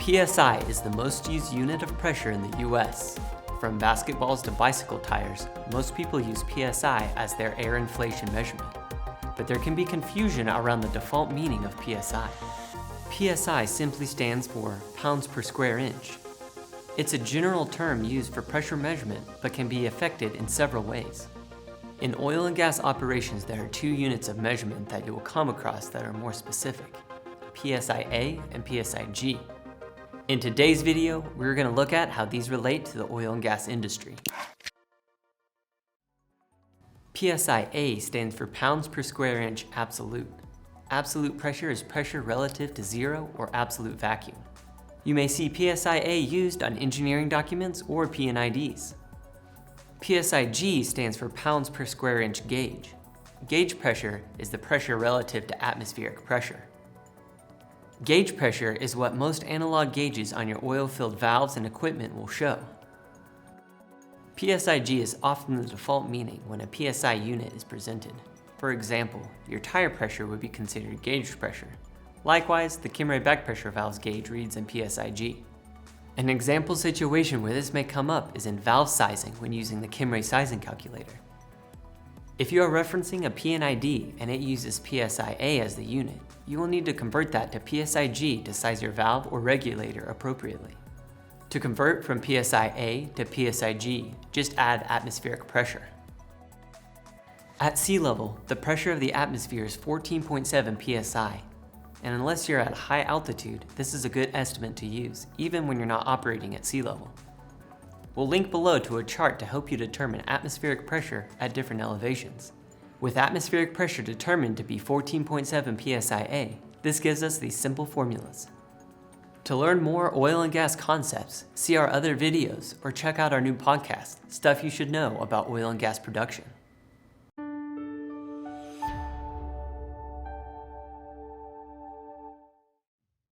PSI is the most used unit of pressure in the US. From basketballs to bicycle tires, most people use PSI as their air inflation measurement. But there can be confusion around the default meaning of PSI. PSI simply stands for pounds per square inch. It's a general term used for pressure measurement but can be affected in several ways. In oil and gas operations, there are two units of measurement that you will come across that are more specific: PSIA and PSIG. In today's video, we're going to look at how these relate to the oil and gas industry. PSIA stands for pounds per square inch absolute. Absolute pressure is pressure relative to zero or absolute vacuum. You may see PSIA used on engineering documents or P&IDs. PSIG stands for pounds per square inch gauge. Gauge pressure is the pressure relative to atmospheric pressure. Gauge pressure is what most analog gauges on your oil-filled valves and equipment will show. PSIG is often the default meaning when a PSI unit is presented. For example, your tire pressure would be considered gauge pressure. Likewise, the Kimray back pressure valve's gauge reads in PSIG. An example situation where this may come up is in valve sizing when using the Kimray sizing calculator. If you are referencing a P&ID and it uses PSIA as the unit, you will need to convert that to PSIG to size your valve or regulator appropriately. To convert from PSIA to PSIG, just add atmospheric pressure. At sea level, the pressure of the atmosphere is 14.7 psi, and unless you're at high altitude, this is a good estimate to use, even when you're not operating at sea level. We'll link below to a chart to help you determine atmospheric pressure at different elevations. With atmospheric pressure determined to be 14.7 psia, this gives us these simple formulas. To learn more oil and gas concepts, see our other videos, or check out our new podcast, Stuff You Should Know About Oil and Gas Production.